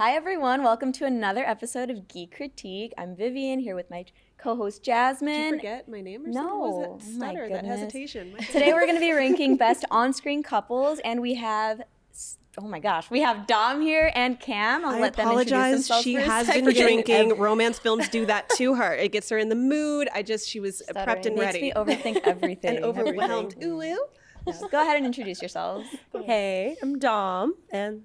Hi everyone, welcome to another episode of GIQUE Critique. I'm Vivian here with my co-host Jasmine. Did you forget my name or something? No. What was that stutter, that hesitation? Today we're going to be ranking best on-screen couples, and we have, oh my gosh, we have Dom here and Cam. I'll let them introduce themselves. She for a has been second. drinking. Romance films do that to her. It gets her in the mood. She was prepped and Makes ready. me overthink everything. And overwhelmed. Ooh, ooh. No, go ahead and introduce yourselves. Hey, I'm Dom, and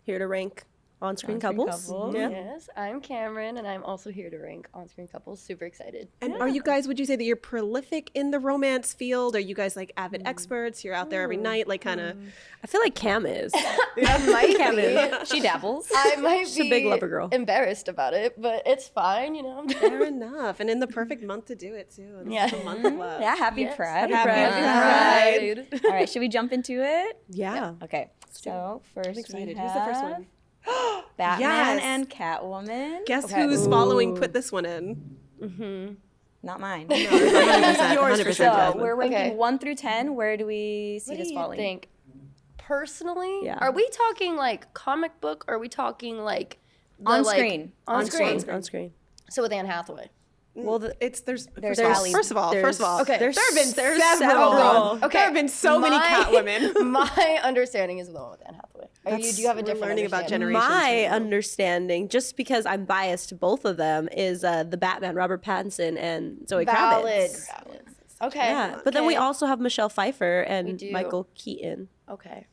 here to rank on-screen couples. Yeah. Yes, I'm Cameron, and I'm also here to rank on-screen couples. Super excited. And are you guys, would you say that you're prolific in the romance field? Are you guys like avid experts? You're out there every night, like kind of. I feel like Cam is. I might be. She dabbles. I might She's be a big lover girl. embarrassed about it, but it's fine, you know. Fair enough. And in the perfect month to do it, too. And Yeah. It's the month of love. Yeah, happy Pride. Happy Pride. All right, should we jump into it? Yeah. Okay, so first I'm excited. we Who's the first have one? Batman Yes. and Catwoman. Guess Okay. who's following? Put this one in. Not mine. 100%, Yours for 100% sure. So Jasmine. we're ranking Okay. 1 through 10. Where do we see What this do you falling? think? Personally, Yeah. are we talking like comic book, or are we talking like the, On like, screen. On On screen. screen. On screen. So with Anne Hathaway. Well, It's There's first of all, Ally. first of all, Okay. There's, there have been there's several. several. There have been so many Catwomen. My understanding is the one with Anne Hathaway. Do you have a We're different learning about understanding? generations. My right now. understanding, just because I'm biased to both of them, is the Batman, Robert Pattinson and Zoe Valid. Kravitz. Valid. Okay. Yeah, but then we okay. also have Michelle Pfeiffer and do. Michael Keaton. Okay.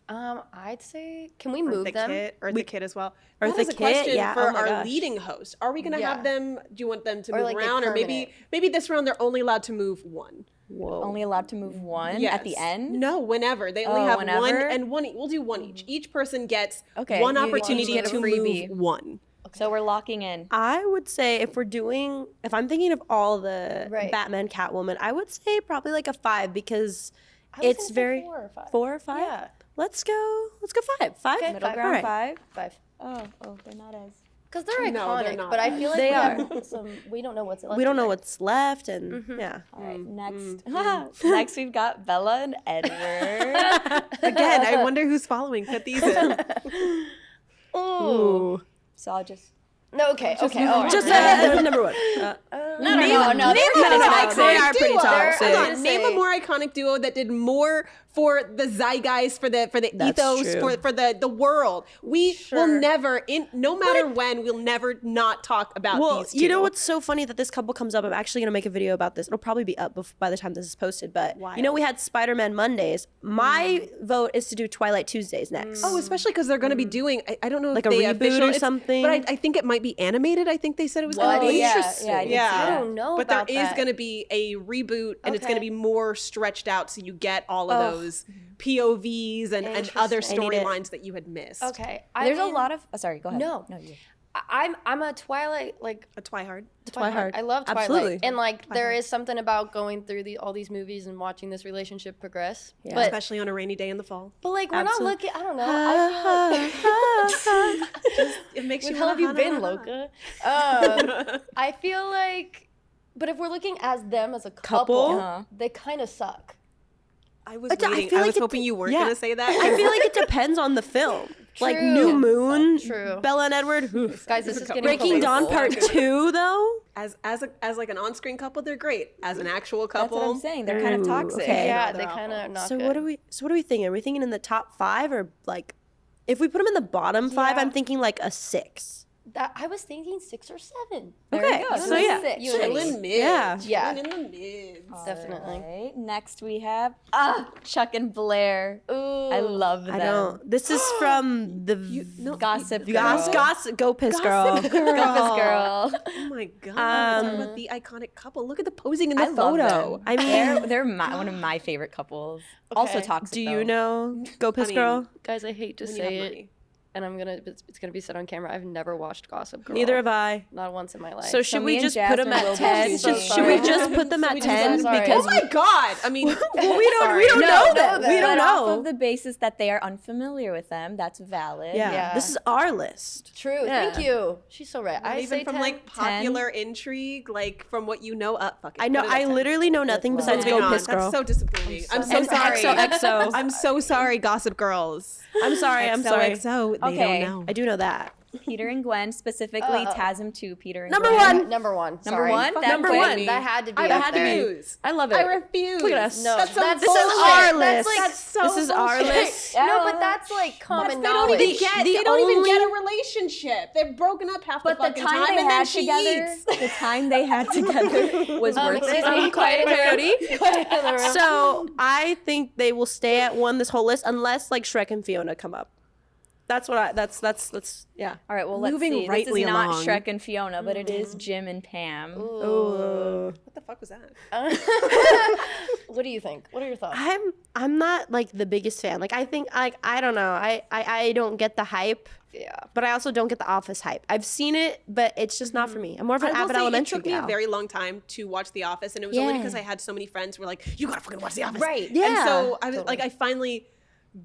I'd say, can we move the them? Kid, or the kid as well. Eartha That was a Kitt, question yeah, for oh my our gosh. leading host. Are we going to Yeah. have them? Do you want them to Or move like they around, or maybe permanent? this round they're only allowed to move one? Whoa. Only allowed to move one Yes. at the end? No, whenever they only Oh, have one, whenever? and one. We'll do one each. Each person gets Okay, one you each opportunity get a to freebie. move one. So we're locking in. I would say if I'm thinking of all the Right. Batman, Catwoman, I would say probably like a 5 because I was it's gonna say very 4 or 5. 4 or 5. Yeah. Let's go 5. 5. Okay, Middle five. ground, All right. 5. 5. Oh, they're not as. Because they're No, iconic, they're not. but I feel like They we are. have some, we don't know what's left. We don't in know there. what's left, and yeah. All right, next. Next we've got Bella and Edward. Again, I wonder who's following. Put these in. Ooh. So I'll just. No, okay, okay. All right. Just number 1. No, they're kind of toxic. They are pretty toxic. Hold on, I'd name a say- more iconic duo that did more for the zeitgeist, for the That's ethos, true. for the world. We will Sure. never, no matter when, we'll never not talk about Well, these two. you know what's so funny that this couple comes up? I'm actually going to make a video about this. It'll probably be up by the time this is posted. But you know, we had Spider-Man Mondays. My vote is to do Twilight Tuesdays next. Oh, especially because they're going to be doing, I don't know Like if a they reboot official, or it's- something? but I think it might be animated. I think they said it was going What? to be. Yeah, Interesting. Yeah, I did see Yeah. that. I don't know But about there is that. going to be a reboot, and it's going to Okay. be more stretched out, so you get all of those POVs and other Interesting. I need it. storylines that you had missed. Okay. There's a lot of. Oh, sorry, go ahead. No. you. I'm a Twilight, like, A Twihard. Twilight. I love Twilight. Absolutely. And like there is something about going through all these movies and watching this relationship progress. Yeah. But Especially on a rainy day in the fall. like we're not Absolutely. looking, I don't know. I feel like It makes Where you the hell have you been, Loca? Loca? I feel like, but if we're looking as them as a couple, Uh-huh. they kind of suck. I was I waiting. feel I like was it- hoping you weren't yeah. going to say that. I feel like it depends on the film. Like True. New Moon, True. Bella and Edward. Guys, this is getting Breaking Dawn political. Part 2, though. as like an on-screen couple, they're great. As an actual That's couple, what I'm saying. They're kind of Ooh, toxic. okay. Yeah, They're they kind of not So good. what are we thinking? Are we thinking in the top 5 or like if we put them in the bottom 5, Yeah. I'm thinking like a 6. I was thinking 6 or 7. There Okay, we go. so yeah. Six. You and chilling me. mid. Yeah. Yeah. Chilling in the mids. Definitely. Alright, next we have Chuck and Blair. Ooh. I love them. I don't. This is from the Gossip Girl. Gossip Go Piss Girl. Gossip Girl. Oh my god! Talking about the iconic couple. Look at the posing in the I love photo. them. I mean, they're one of my favorite couples. Also Okay. toxic. do though. you know Go Piss mean, Girl? Guys, I hate to When you have say it, money. and it's gonna be said on camera. I've never watched Gossip Girl. Neither have I. Not once in my life. So should me we and just put them Jasmine will at be 10? so Should we sorry. just put them at we 10 sorry. because Oh my god! I mean, we don't No, know no, them. that- We don't But off know. of the basis that they are unfamiliar with them, that's valid. Yeah. Yeah. This is our list. True. Yeah. Thank you. She's so right. not I even say from 10. like popular intrigue, like from what you know. Fuck it, I know. put it at I 10. literally know nothing besides Moving Go on. Piss Girl. That's so disappointing. I'm so And sorry. XOXO. I'm so sorry, Gossip Girls. I'm sorry. I'm sorry. XOXO, they Okay. don't know. I do know that. Peter and Gwen, specifically TASM 2, Peter and Number Gwen. one. Number one. Number Sorry. one? That Number quick? one. That had to be I up there. refuse. I love it. I refuse. Look at us. No, That's that's This is bullshit. our That's list. like That's so This is our bullshit. list. no, but that's like common They don't knowledge. even get. The They don't even only- get a relationship. They're broken up half But the the fucking time time, they and then had she together, eats. the time they had together was worth Excuse it. me, quiet in the room. So I think they will stay at one this whole list unless like Shrek and Fiona come up. That's what I. That's yeah. All right, well, let's Moving see. rightly This is not along. Shrek and Fiona, but it is Jim and Pam. What the fuck was that? What do you think? What are your thoughts? I'm not like the biggest fan. Like I think like I don't know. I don't get the hype. Yeah. But I also don't get the Office hype. I've seen it, but it's just not for me. I'm more of an I will Abbott say Elementary it took me gal. a very long time to watch The Office, and it was only Yeah. because I had so many friends who were like, "You gotta fucking watch The Office." Right. Yeah. And so I was like, I finally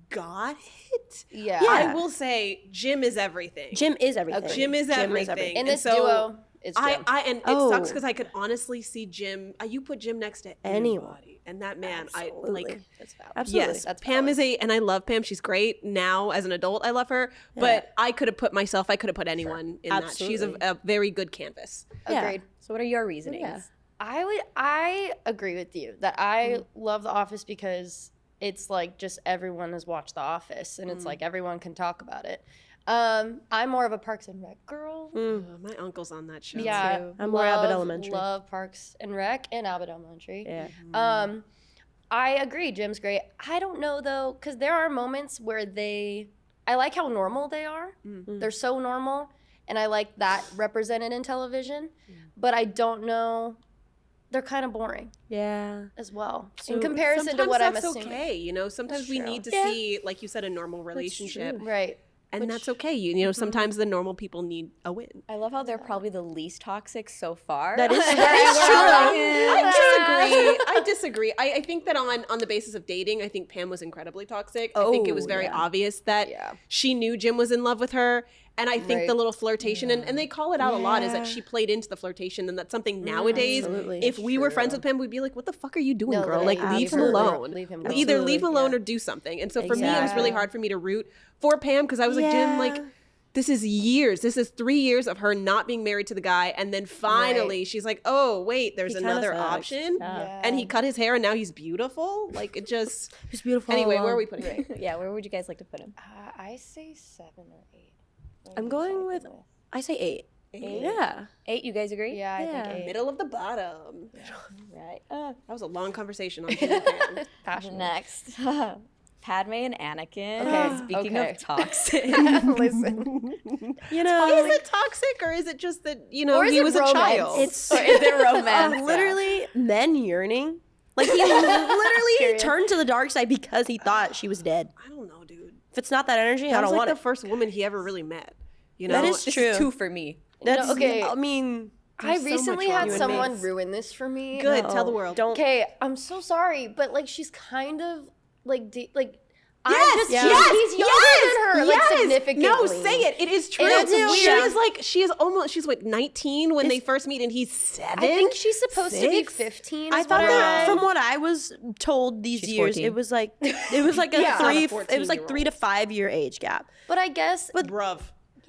got it. Yeah. I will say, Jim is everything. Jim is everything. Jim is everything. In And this so duo, it's Jim. and it Oh. sucks because I could honestly see Jim. You put Jim next to Anyone. anybody, and that man, Absolutely. I like. That's valid. Absolutely. Yes, That's Pam valid. is and I love Pam. She's great now as an adult. I love her, but I could have put myself. I could have put anyone in that. She's Absolutely. a very good canvas. Yeah. Agreed. So what are your reasonings? Yeah. I agree with you that I love The Office because it's like just everyone has watched The Office and it's like everyone can talk about it. I'm more of a Parks and Rec girl. My uncle's on that show. Yeah, I'm more Abbott Elementary. Love Parks and Rec and Abbott Elementary. Yeah. I agree. Jim's great. I don't know though, because there are moments where I like how normal they are. They're so normal, and I like that represented in television. But I don't know. They're kind of boring Yeah. as well in So comparison to Sometimes what I'm that's assuming. okay. You know, sometimes That's we true. need to Yeah. see, like you said, a normal relationship, Right. and that's okay. You know, sometimes the normal people need a win. I love how they're probably the least toxic so far. That is I disagree. I think that on the basis of dating, I think Pam was incredibly toxic. I think it was very obvious that she knew Jim was in love with her. And I think the little flirtation, and they call it out a lot, is that she played into the flirtation. And that's something nowadays, absolutely. if we were friends with Pam, we'd be like, what the fuck are you doing, No, girl? like, Like, leave him absolutely. alone. Leave him Either alone. leave him alone or do something. And so for me, it was really Exactly. hard for me to root for Pam because I was like, Jim, like, this is years. This is 3 years of her not being married to the guy. And then finally she's like, oh, wait, there's He kinda another sucks. option. Yeah. And he cut his hair and now he's beautiful. Like, it just. He's beautiful. Anyway, all where are we along. putting it? Yeah, where would you guys like to put him? I say 7 or 8. I'm going with. I say 8. Yeah. 8, you guys agree? Yeah, I Yeah. think 8. Middle of the bottom. Right. That was a long conversation on Jim and Pam. Passionate. Next. Padme and Anakin. Okay, Speaking okay. of toxic. Listen. You know. Is it toxic or is it just that, you know, Or is he it was romance? a child? It's Or is it romance? literally men yearning. Like he literally turned to the dark side because he thought she was dead. I don't know, dude. If it's not that energy, I That don't was like want the it. first woman he ever really met. You know? That is This true. is 2 for me. That's okay. I mean, I so recently much had wrong with someone this. ruin this for me. Good, no, tell the world. Don't. Okay, I'm so sorry, but like she's kind of like Yes, he's younger than her, like significantly. No, say it. It is true. it's weird. She's what, 19 when they first meet and he's 7? I think she's supposed to be 6? 15. I is thought what that read. from what I was told these She's years, 14. it was like a Yeah. three. Not a It was like 3 to 5 year age gap. But I guess Bruv.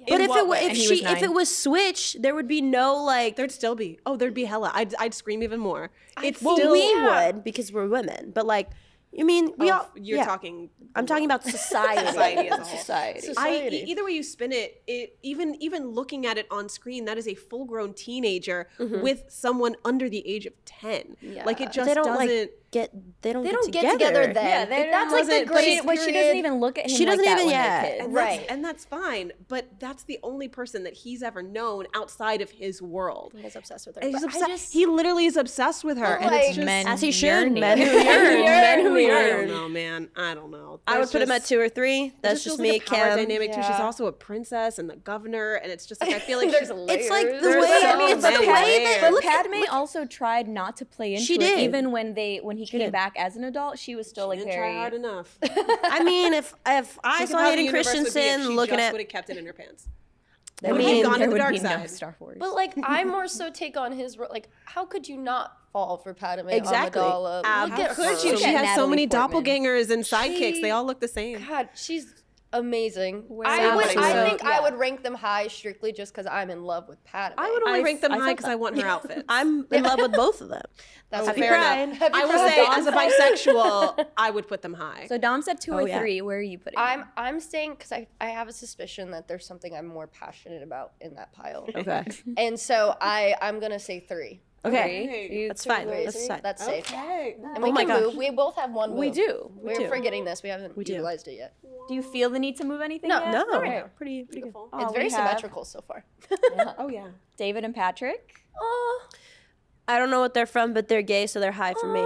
But if And he was 9. if it was switched, there would be no like. There'd still be. Oh, there'd be hella. I'd scream even more. It's Well, still. we would because we're women, but like, I mean, we all. You're yeah. talking. I'm talking about society. Society as a whole. Society. Society. Either way you spin it, even looking at it on screen, that is a full grown teenager with someone under the age of 10. Like it just They don't doesn't. like get. They don't. they don't get together then. Yeah, they that's don't- like the but she, grace but she doesn't period. even look at him She like doesn't that even- when yeah. they're kids. And Right. and that's fine, but that's the only person that he's ever known outside of his world. He's obsessed with her. And he's But I obsessed. just- He literally is obsessed with her, But, and it's like, just. Men As he should. yearning. Men who yearn. Men who I don't yearn. know, man. I don't know. I would put him at 2 or 3. That's It just feels me, like a power Kim. dynamic too. She's Yeah. also a princess and the governor, and it's just like I feel like There's she's layers. It's like the There's way. I so mean, it's like the many way that. layers. Look at- Padme also tried not to play into She it, did. even when he came did. back as an adult. She was still like didn't very. try hard enough. I mean, if I Think saw of how the Hayden universe would be if Christensen she looking just at. would have kept it in her pants. There Would would have be, gone to there the would dark be no side. Star Wars. But like I more so take on his role. Like how could you not fall for Padme Exactly. Amidala? Look How at Could her. you? Look She at has so Natalie many Portman. doppelgangers and sidekicks. They all look the same. God, she's amazing. I think I would rank them high strictly just because I'm in love with Padme. I would only rank them high because I want her outfits. I'm in love with both of them. That's fair enough. I will say, as a bisexual, I would put them high. So Dom said 2 or 3. Where are you putting them? I'm staying because I have a suspicion that there's something I'm more passionate about in that pile. Okay. And so I'm gonna say 3. Okay. That's fine. That's fine. That's safe. Okay. And we can move. We both have one move. We do. We're forgetting this. We haven't utilized it yet. Do you feel the need to move anything No. yet? No. All right. Pretty good. It's very symmetrical so far. Oh, yeah. David and Patrick. I don't know what they're from, but they're gay, so they're high for me.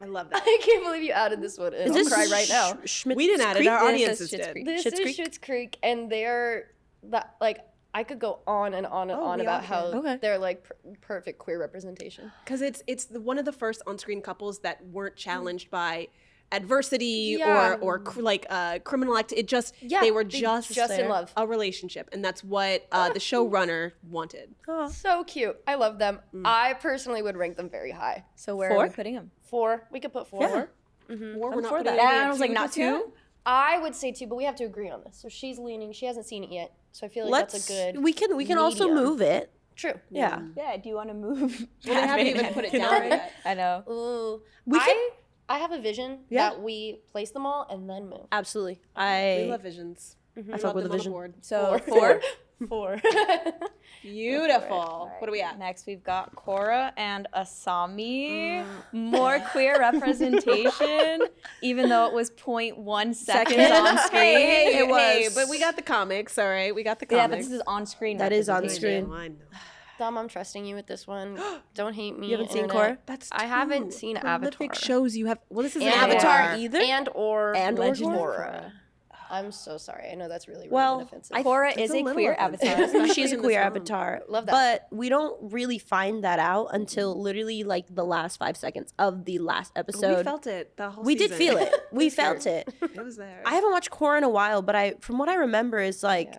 I love that. I can't believe you added this one in. I'll cry right now. We didn't add it. Our audiences Schitt's did. Creek. This Schitt's is Creek? Schitt's Creek, and they're that like I could go on and on and on about how they're like perfect queer representation. Because it's one of the first on-screen couples that weren't challenged by adversity or criminal act. It just they were just in love. a relationship, and that's what the showrunner wanted. So cute. I love them. I personally would rank them very high. So where are we putting them? 4. We could put 4. Yeah. We're not putting And I was like, not 2? I would say 2, but we have to agree on this. So she's leaning. She hasn't seen it yet. So I feel like that's a good. We can also move it. True. Yeah. Yeah, do you want to move? Well, they haven't even put it down yet. I know. Ooh. We I have a vision that we place them all and then move. Absolutely. We love visions. I fuck with a vision. So 4. 4. Beautiful. What do we at? Next, we've got Cora and Asami. More queer representation, even though it was 0.1 seconds on screen. It was. Hey, But we got the comics, all right? We got the comics. Yeah, but this is on screen. That is on representation. screen. I know. Dom, I'm trusting you with this one. Don't hate me. You haven't seen Internet. Cora? That's I haven't seen prolific Avatar. shows you have. Well, this is an And Avatar or- either. or Legend of Cora. I'm so sorry. I know that's really rude Well, and offensive. Cora It's is a a little queer offensive. avatar. Especially She's a in queer this film. avatar. Love that. But we don't really find that out until literally like the last 5 seconds of the last episode. We felt it the whole We did season. feel it. We felt it. It was there. I haven't watched Cora in a while, but from what I remember is like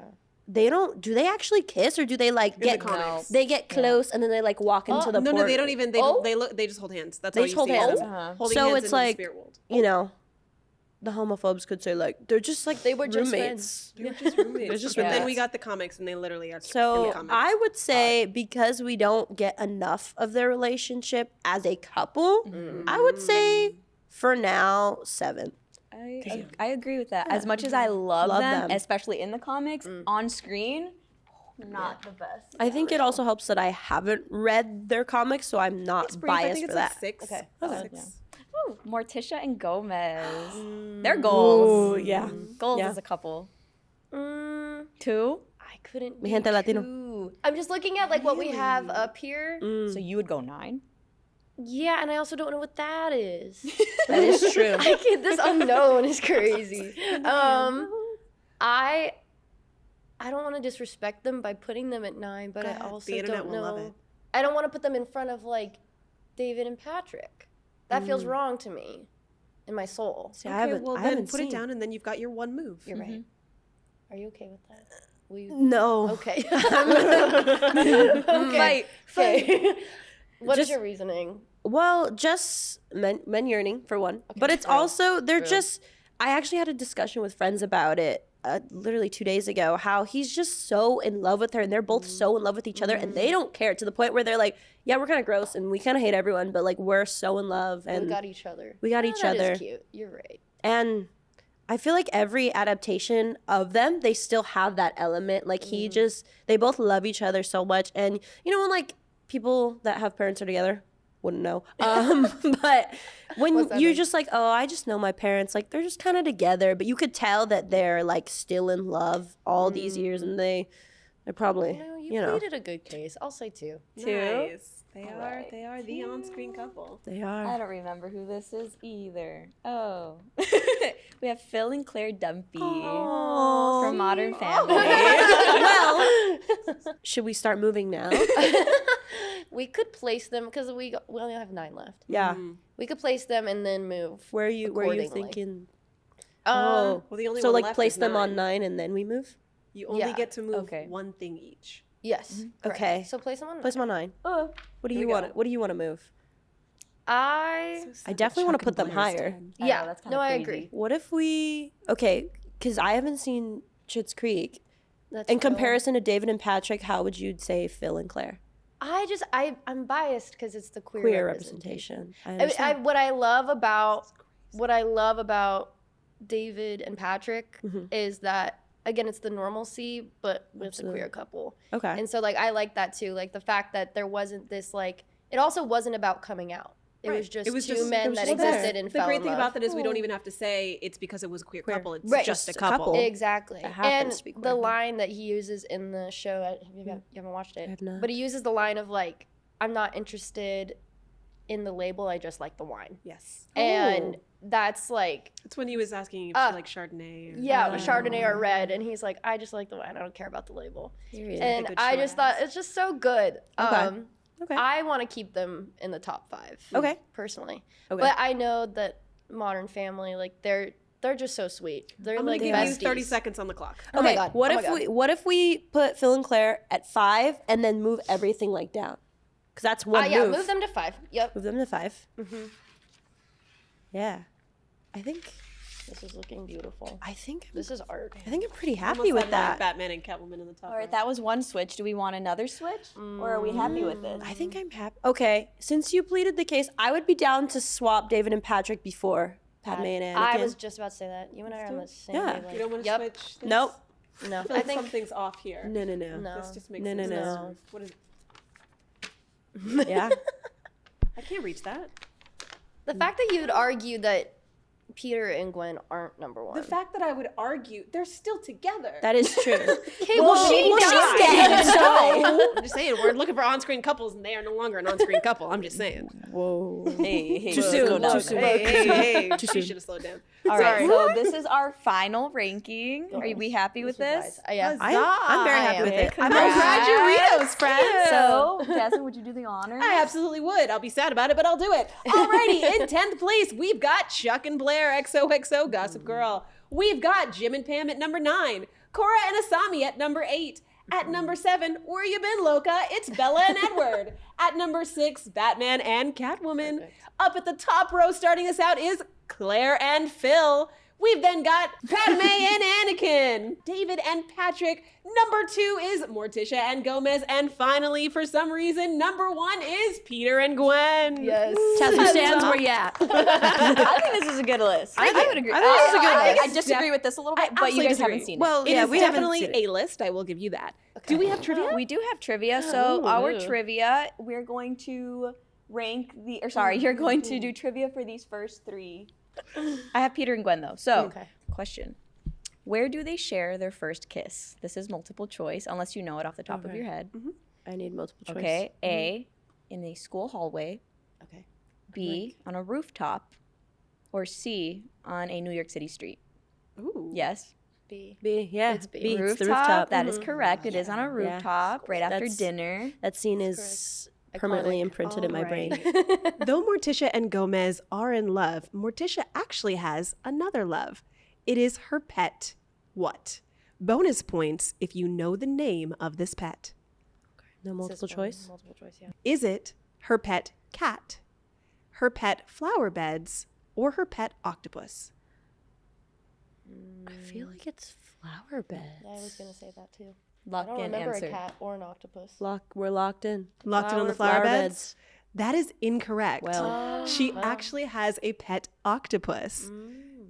they don't. Do they actually kiss or do they like get? the comics. They get close and then they like walk into the. No, they don't even. They Oh. they look. They just hold hands. That's They all just you hold see. hands. Them holding So hands it's into the like spirit world. you know, the homophobes could say like they're just like They were just roommates. They were just roommates. They're just But then roommates. we got the comics, and they literally are in the So comics. I would say because we don't get enough of their relationship as a couple, I would say for now 7. I agree with that. As much as I love them, them. especially in the comics, on screen, not the best. I think it also helps that I haven't read their comics, so I'm not It's brief. I biased think for it's that. like 6. Okay. Six. Ooh, Morticia and Gomez. They're goals. Ooh, yeah. Goals Yeah. as a couple. I 2? couldn't. Mi do gente latino. 2. I'm just looking at like what we have up here. So you would go 9? Yeah, and I also don't know what that is. That is true. I can't, this unknown is crazy. I don't want to disrespect them by putting them at 9, but I ahead. also The internet don't will love know. it. I don't want to put them in front of like David and Patrick. That feels wrong to me, in my soul. See, Okay, I haven't, well I then haven't put seen. it down, and then you've got your one move. You're right. Are you okay with that? Will you? No. Okay. Fight. Okay. What is Just- your reasoning? Well, just men yearning for one, but it's also they're just. I actually had a discussion with friends about it literally 2 days ago. How he's just so in love with her, and they're both so in love with each other, and they don't care to the point where they're like, "Yeah, we're kind of gross, and we kind of hate everyone, but like we're so in love, and We got each other. we got each That other." is cute. You're right. And I feel like every adaptation of them, they still have that element. Like they both love each other so much, and you know when like people that have parents are together. Wouldn't know. But when you're just like, oh, I just know my parents, like they're just kind of together, but you could tell that they're like still in love all these years, and they're probably, No, you know, pleaded a good case. I'll say 2. Nice. They are the on-screen couple. they I are. don't remember who this is either. Oh. We have Phil and Claire Dunphy from Modern Family. Well, should we start moving now? We could place them because we only have 9 left. Yeah. We could place them and then move. Where are you accordingly. thinking? Oh, Well, the only So one like left place is them on 9. 9 and then we move? You only Yeah. get to move Okay. one thing each. yes. correct. Okay. So place them on. Place them on 9. Oh. What do Here you we want? go. What do you want to move? I definitely wanna put them higher. I know, yeah. that's kinda No, I crazy. agree. What if we? Okay, because I haven't seen Schitt's Creek. That's In Phil. comparison to David and Patrick, how would you say Phil and Claire? I'm biased because it's the Queer representation. representation. What I love about David and Patrick is that, again, it's the normalcy, but with Absolutely. the queer couple. Okay. And so, like, I like that too. Like, the fact that there wasn't this, like, it also wasn't about coming out. It was just two men that existed and fell in love. The great thing about that is we don't even have to say it's because it was a queer couple. It's Right. just a Just a couple. couple. Exactly. That And happens to be the queer. line that he uses in the show, you haven't watched it, I have not. but he uses the line of, like, I'm not interested in the label, I just like the wine. Yes. And that's like, That's when he was asking if she like Chardonnay. Or, yeah, Chardonnay or red, and he's like, I just like the wine, I don't care about the label. Period. And good I choice. just thought it's just so good. Okay. I want to keep them in the top 5. Okay. Personally. Okay. But I know that Modern Family, like, they're just so sweet. They're I'm like gonna give you besties. 30 seconds on the clock. Oh my Okay, God. What Oh my if God. what if we put Phil and Claire at 5 and then move everything like down? Because that's one Yeah, move. move them to 5. Yep. Move them to 5. Yeah, I think This is looking beautiful. this This is art. I think I'm pretty happy Almost with had, like, that. Batman and Catwoman in the top. All right, right. that was one switch. Do we want another switch? Or are we happy with this? I think I'm happy. Okay, since you pleaded the case, I would be down to swap David and Patrick before Padme and Anakin. I was just about to say that. You and I are on the same Yeah. wavelength. You don't want to Yep. switch? This? Nope. No. I feel I like think something's off here. No. no. This just makes No, sense. no. What is? Yeah. I can't reach that. The fact that you'd argue that Peter and Gwen aren't number 1. The fact that I would argue they're still together. That is true. Okay, she's dead, so. I'm just saying we're looking for on-screen couples, and they are no longer an on-screen couple. I'm just saying. Whoa. Hey, Too soon. Too soon. Hey, Too you soon. should have slowed down. All right, so this is our final ranking. Are we happy with this? Yeah. I'm very happy with it. I'm Congrats. Congratulations, friends. So, Jasmine, would you do the honors? I absolutely would. I'll be sad about it, but I'll do it. Alrighty, in 10th place, we've got Chuck and Blair, XOXO, Gossip Girl. We've got Jim and Pam at number 9, Cora and Asami at number 8. At number 7, Where You Been, Loca? It's Bella and Edward. At number 6, Batman and Catwoman. Perfect. Up at the top row, starting us out, is Claire and Phil. We've then got Padme and Anakin, David and Patrick. Number 2 is Morticia and Gomez. And finally, for some reason, number 1 is Peter and Gwen. Yes. Jasmine stands where you at. I think this is a good list. I would agree. I think this is a good I list. disagree with this a little bit, I but you guys absolutely haven't disagree. seen Well, It yeah, is we haven't definitely seen it. a list. I will give you that. Do we have trivia? We do have trivia. So our trivia, we're going to rank the, or sorry, you're going to do trivia for these first 3. I have Peter and Gwen though. So, question. Where do they share their first kiss? This is multiple choice, unless you know it off the top of your head. I need multiple choice. Okay. A, in a school hallway. Okay. B, on a rooftop. Or C, on a New York City street. Ooh. Yes. B. B, yeah. It's B. B. It's Rooftop. the rooftop. That is correct. It is on a rooftop right after That's- dinner. That scene is permanently Iconic. imprinted in my brain. Though Morticia and Gomez are in love, Morticia actually has another love. It is her pet. What? Bonus points if you know the name of this pet. No multiple choice. Multiple choice, yeah. Is it her pet cat, her pet flower beds, or her pet octopus? I feel like it's flower beds. I was going to say that too. Lock I don't in remember answer. a cat or an octopus. We're locked in. Locked in on the flower beds? That is incorrect. Well, She actually has a pet octopus.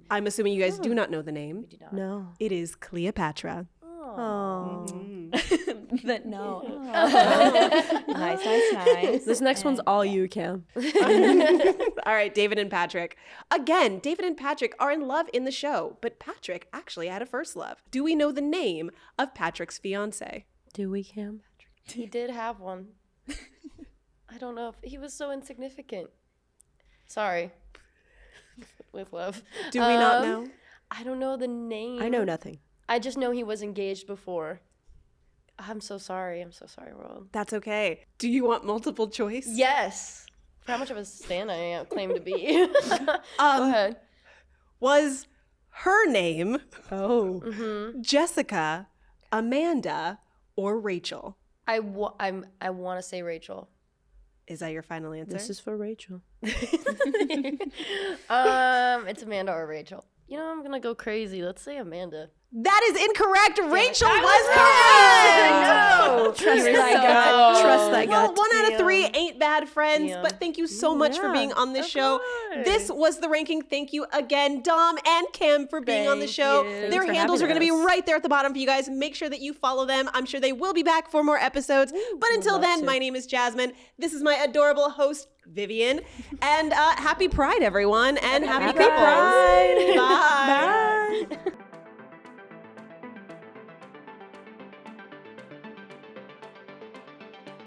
I'm assuming you guys do not know the name. We do not. no. It is Cleopatra. Oh. But no. Nice. This next one's all you, Cam. All right, David and Patrick. Again, David and Patrick are in love in the show, but Patrick actually had a first love. Do we know the name of Patrick's fiance? Do we, Cam? He did have one. I don't know if he was so insignificant. Sorry. With love. Do we not know? I don't know the name. I know nothing. I just know he was engaged before. I'm so sorry. I'm so sorry, world. That's okay. Do you want multiple choice? Yes. For how much of a stan I claim to be. Go ahead. Was her name Oh. Jessica, Amanda, or Rachel? I want to say Rachel. Is that your final answer? This is for Rachel. It's Amanda or Rachel. You know, I'm gonna go crazy. Let's say Amanda. That is incorrect. Rachel was correct. Trust that gut. Trust that gut. Well, 1 out of 3 ain't bad, friends. Yeah. But thank you so much for being on this show. course. This was the ranking. Thank you again, Dom and Kim, for being on the Thank show. you. Their Thanks for handles are going to be having us. right there at the bottom for you guys. Make sure that you follow them. I'm sure they will be back for more episodes. But until love then, to. my name is Jasmine. This is my adorable host, Vivian. And happy Pride, everyone. And happy couples. Pride.